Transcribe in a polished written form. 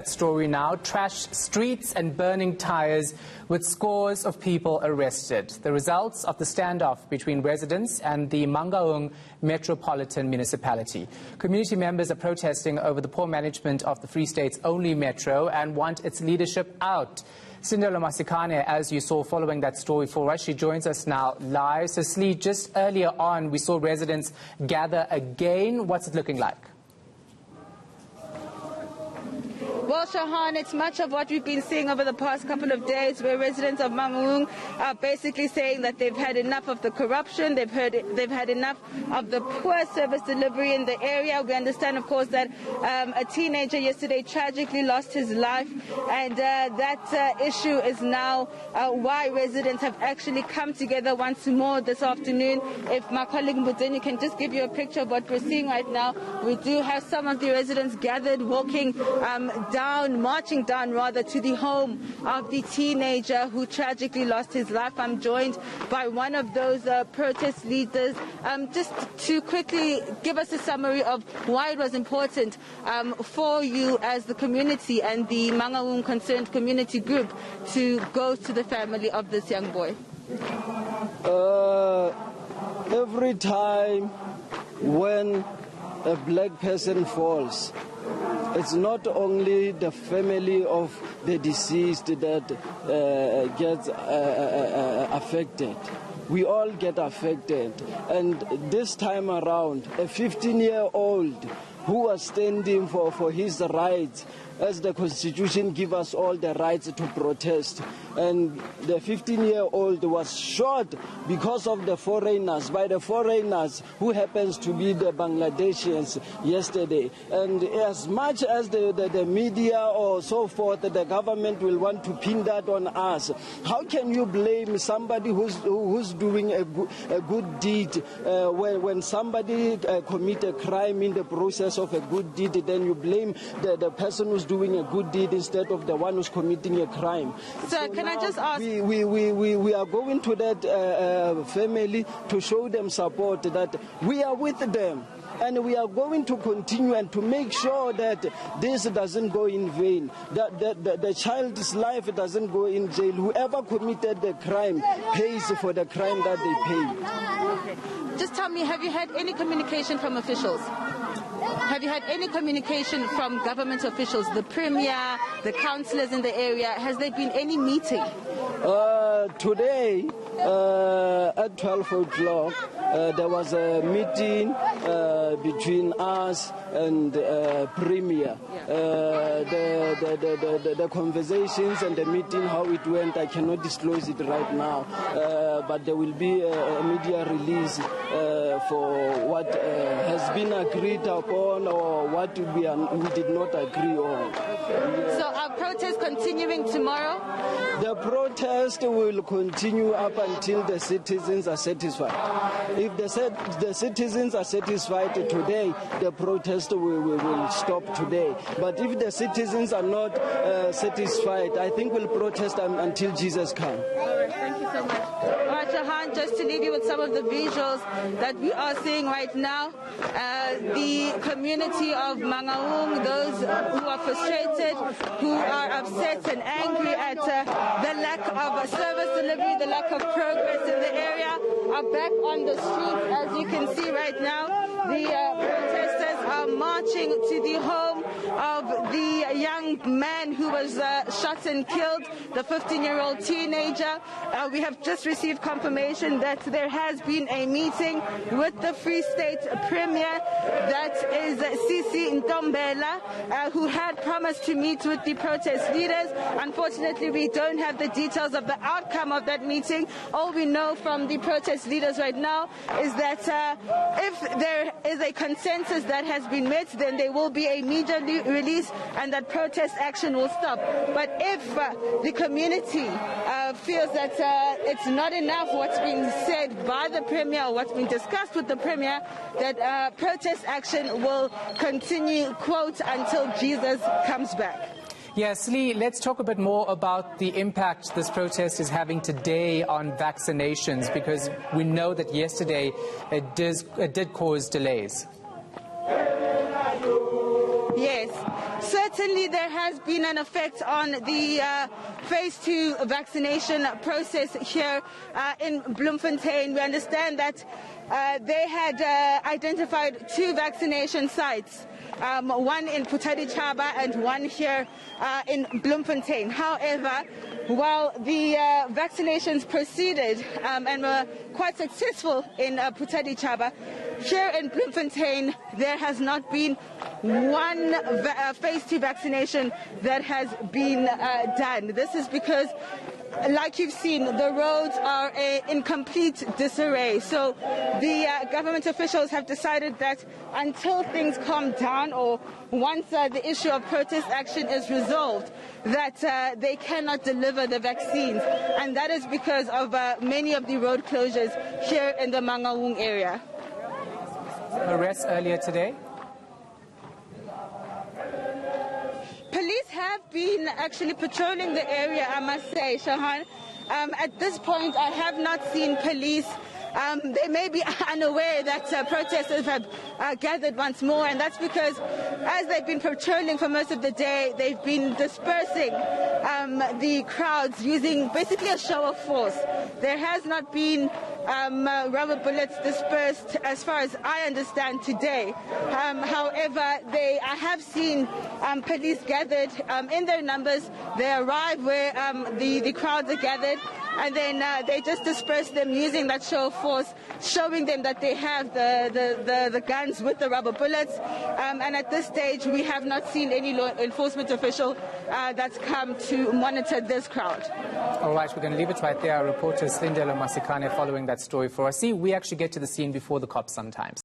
Story now, trashed streets and burning tires with scores of people arrested. The results of the standoff between residents and the Mangaung Metropolitan Municipality. Community members are protesting over the poor management of the Free State's only metro and want its leadership out. Silindelo Masikane, as you saw following that story for us, she joins us now live. So Slee, just earlier on we saw residents gather again. What's it looking like? Well, Shahan, it's much of what we've been seeing over the past couple of days, where residents of Mangaung are basically saying that they've had enough of the corruption, they've had enough of the poor service delivery in the area. We understand, of course, that a teenager yesterday tragically lost his life, and that issue is now why residents have actually come together once more this afternoon. If my colleague Mbudeni can just give you a picture of what we're seeing right now, we do have some of the residents gathered, marching down rather to the home of the teenager who tragically lost his life. I'm joined by one of those protest leaders just to quickly give us a summary of why it was important for you as the community and the Mangaung Concerned Community Group to go to the family of this young boy. Every time when a black person falls, it's not only the family of the deceased that gets affected. We all get affected. And this time around, a 15-year-old who was standing for his rights, as the Constitution gives us all the rights to protest. And the 15-year-old was shot because of the foreigners, by the foreigners who happens to be the Bangladeshis yesterday. And as much as the media or so forth, the government will want to pin that on us. How can you blame somebody who's doing a good deed when somebody commit a crime in the process of a good deed, then you blame the person who's doing a good deed instead of the one who's committing a crime. So can I just ask? We are going to that family to show them support, that we are with them. And we are going to continue and to make sure that this doesn't go in vain, that the child's life doesn't go in jail. Whoever committed the crime pays for the crime that they paid. Okay. Just tell me, have you had any communication from officials? Have you had any communication from government officials, the premier, the councillors in the area? Has there been any meeting? Today, at 12 o'clock, there was a meeting between us and Premier. The conversations and the meeting, how it went, I cannot disclose it right now. But there will be a media release for what has been agreed upon or what we did not agree on. Okay. So our protest continuing tomorrow? The protest will continue up until the citizens are satisfied. If the citizens are satisfied today, the protest will stop today. But if the citizens are not satisfied, I think we'll protest until Jesus comes. All right, thank you so much. All right, Jahan, just to leave you with some of the visuals that we are seeing right now, the community of Mangaung, those who are frustrated, who are upset and angry at the lack of service delivery, the lack of progress in the area, are back on the streets. As you can see right now, the protesters are marching to the home of the young man who was shot and killed, the 15-year-old teenager. We have just received confirmation that there has been a meeting with the Free State Premier, that is Sisi Ntombela, who had promised to meet with the protest leaders. Unfortunately, we don't have the details of the outcome of that meeting. All we know from the protest leaders right now is that if there is a consensus that has been met, then there will be a media release and that protest action will stop. But if the community feels that it's not enough what's being said by the Premier or what's been discussed with the Premier, that protest action will continue, quote, until Jesus comes back. Yes, Lee, let's talk a bit more about the impact this protest is having today on vaccinations, because we know that yesterday it did cause delays. Yes, certainly. Certainly there has been an effect on the phase 2 vaccination process here in Bloemfontein. We understand that they had identified 2 vaccination sites, one in Putadichaba and one here in Bloemfontein. However, while the vaccinations proceeded and were quite successful in Putadichaba, here in Bloemfontein there has not been one phase 2 vaccination that has been done. This is because, like you've seen, the roads are in complete disarray. So the government officials have decided that until things calm down, or once the issue of protest action is resolved, that they cannot deliver the vaccines. And that is because of many of the road closures here in the Mangaung area. Arrests earlier today? Police have been actually patrolling the area, I must say, Shahan. At this point, I have not seen police. They may be unaware that protesters have gathered once more, and that's because as they've been patrolling for most of the day, they've been dispersing the crowds using basically a show of force. There has not been rubber bullets dispersed, as far as I understand, today. However, I have seen police gathered in their numbers. They arrive where the crowds are gathered, and then they just disperse them using that show of force, showing them that they have the guns with the rubber bullets. And at this stage, we have not seen any law enforcement official that's come to monitor this crowd. All right, we're going to leave it right there. Our reporter Silindelo Masikane following that story for us. See, we actually get to the scene before the cops sometimes.